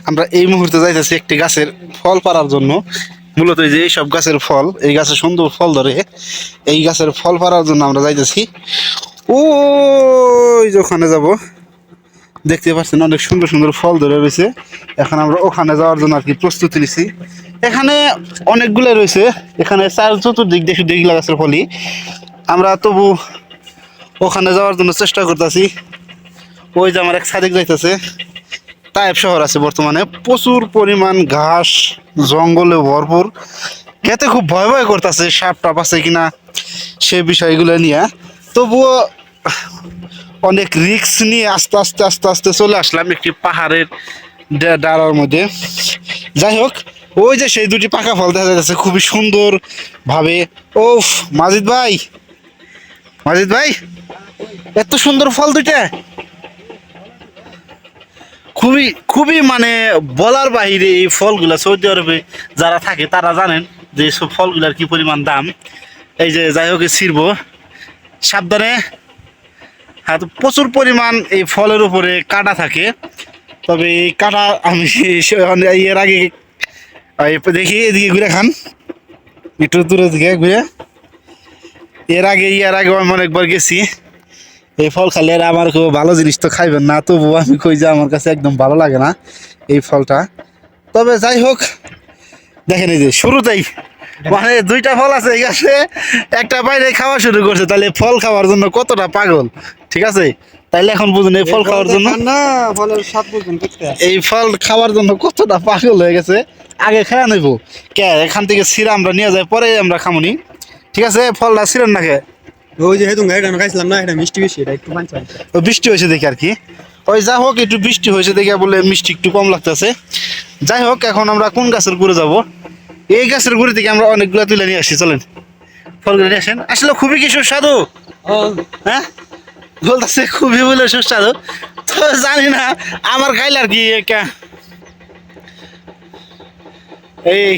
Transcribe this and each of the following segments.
আমরা এই মুহূর্তে যাইতেছি একটি গাছের ফল পাড়ার জন্য। মূলত এই যে এইসব গাছের ফল, এই গাছে সুন্দর ফল ধরে, এই গাছের ফল পাড়ার জন্য আমরা যাইতেছি। ওই যে ওখানে যাব, দেখতে পাচ্ছেন অনেক সুন্দর সুন্দর ফল ধরে রয়েছে। এখন আমরা ওখানে যাওয়ার জন্য আর কি প্রস্তুতি নিছি। এখানে অনেকগুলো রয়েছে, এখানে চার চতুর্দিক দিয়ে শুধু এগুলা গাছের ফলই। আমরা তবু ওখানে যাওয়ার জন্য চেষ্টা করতেছি। ওই যে আমার এক সাদিক যাইতেছে। তায়েব শহর আছে বর্তমানে, প্রচুর পরিমাণ ঘাস জঙ্গলে ভরপুর। খেতে খুব ভয় ভয় করতেছে, সাপ টাপ আছে কিনা সে বিষয়গুলো নিয়ে। তবুও অনেক রিস্ক নিয়ে আস্তে আস্তে আস্তে আস্তে চলে আসলাম একটি পাহাড়ের ডাড়ার মধ্যে। যাই হোক, ওই যে সেই দুটি পাকা ফল দেখা যাচ্ছে খুবই সুন্দর ভাবে। ওফ, মাজিদ ভাই, মাজিদ ভাই, এত সুন্দর ফল দুইটা, খুবই খুবই মানে বলার বাহিরে। এই ফলগুলা সৌদি আরবে যারা থাকে তারা জানেন যে সব ফলগুলার কি পরিমাণ দাম। এই যে যাই হোক ছিড়বো, সাবধানে। হ্যাঁ, তো প্রচুর পরিমাণ এই ফলের উপরে কাঁটা থাকে। তবে এই কাঁটা আমি এর আগে দেখি, এদিকে ঘুরে খান, একটু দূরের দিকে ঘুরে। এর আগে আমি অনেকবার গেছি। এই ফল খাইলে আমার খুব ভালো জিনিস তো খাইবেন না, তবু আমি কই যে আমার কাছে একদম ভালো লাগে না এই ফলটা। তবে যাই হোক, দেখেন এই যে শুরুতেই মানে দুইটা ফল আছে এই গাছে, একটা বাইরে খাওয়া শুরু করছে। তাহলে ফল খাওয়ার জন্য কতটা পাগল, ঠিক আছে? তাইলে এখন বুঝুন এই ফল খাওয়ার জন্য না, ফলের স্বাদ বুঝুন এই ফল খাওয়ার জন্য কতটা পাগল হয়ে গেছে। আগে খেয়ে নেবো কে, এখান থেকে ছিঁড়া আমরা নিয়ে যাই, পরে আমরা খামুনি, ঠিক আছে? ফলটা ছিঁড়েন না কে? ওই যে হেতুন গাড়িটা আমি খাইছিলাম না, এটা মিষ্টি বেশি, এটা একটু পাঞ্চা। বৃষ্টি হয়েছে দেখি আর কি। ওই যা হোক, একটু বৃষ্টি হয়েছে দেখে বলে মিষ্টি একটু কম লাগতেছে। যাই হোক, এখন আমরা কোন গাছের গুড়ে যাব? এই গাছের গুড়ি থেকে আমরা অনেকগুলো তুলে নিয়ে আসি, চলেন ফলগুলো নিয়ে আসেন। আসলে খুবই কি সুস্বাদু, হ্যাঁ বলতেছে খুবই বলে সুস্বাদু। তো জানি না আমার খাইলে আর কি এই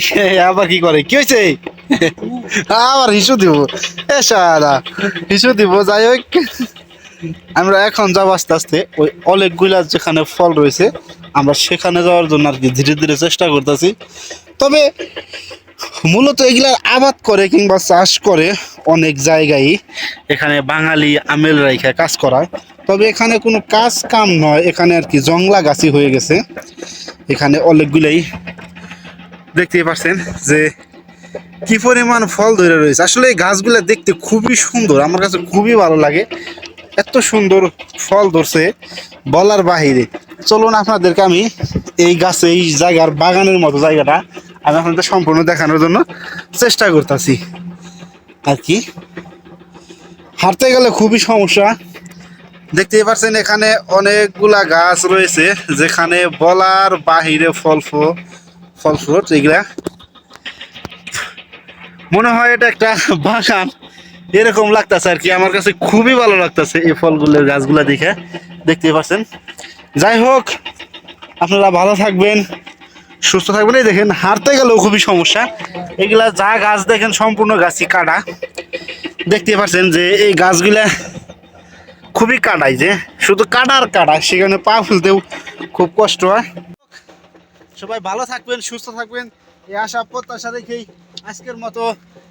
আবার কি করে, কি হয়েছে? আবার হিসু দিব, এ সারা হিসু দিব। যাই হোক, আমরা এখন যাবো আস্তে আস্তে ওই অনেকগুলা যেখানে ফল রয়েছে আমরা সেখানে যাওয়ার জন্য আর কি ধীরে ধীরে চেষ্টা করতেছি। তবে মূলত এগুলা আবাদ করে কিংবা চাষ করে অনেক জায়গায়, এখানে বাঙালি আমেল রাইখা কাজ করায়। তবে এখানে কোনো কাজ কাম নয়, এখানে আর কি জংলা গাছি হয়ে গেছে। এখানে অনেকগুলাই দেখতেই পাচ্ছেন যে কি পরিমাণ ফল ধরে রয়েছে। আসলে এই গাছগুলা দেখতে খুবই সুন্দর, আমার কাছে খুবই ভালো লাগে। এত সুন্দর ফল ধরছে বলার বাহিরে। চলুন আপনাদেরকে আমি এই গাছে, এই জায়গার বাগানের মতো জায়গাটা আমি আপনাদের সম্পূর্ণ দেখানোর জন্য চেষ্টা করতেছি আর কি। হাঁটতে গেলে খুবই সমস্যা। দেখতেই পাচ্ছেন এখানে অনেকগুলা গাছ রয়েছে যেখানে বলার বাহিরে ফল ফ্রুট এগুলা। মনে হয় এটা একটা বাগান এরকম লাগতেছে আর কি। আমার কাছে খুবই ভালো লাগতেছে এই ফলগুলোর গাছগুলা দেখে, দেখতে পাচ্ছেন। যাই হোক, আপনারা ভালো থাকবেন, সুস্থ থাকবেন। এই দেখেন হাঁটতে গেলেও খুবই সমস্যা। এগুলা যা গাছ দেখেন সম্পূর্ণ গাছই কাটা। দেখতে পাচ্ছেন যে এই গাছগুলা খুবই কাটাই, যে শুধু কাটার কাটা, সেখানে পা ফেলতেও খুব কষ্ট হয়। সবাই ভালো থাকবেন, সুস্থ থাকবেন, এই আশা প্রত্যাশা রেখেই আজকের মতো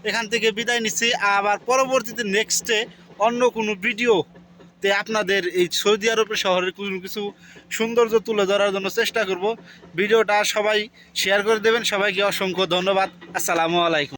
এখান থেকে বিদায় নিচ্ছি। আবার পরবর্তীতে নেক্সটে অন্য কোনো ভিডিওতে আপনাদের এই সৌদি আরবের শহরের কোনো কিছু সৌন্দর্য তুলে ধরার জন্য চেষ্টা করব। ভিডিওটা সবাই শেয়ার করে দেবেন। সবাইকে অসংখ্য ধন্যবাদ। আসসালামু আলাইকুম।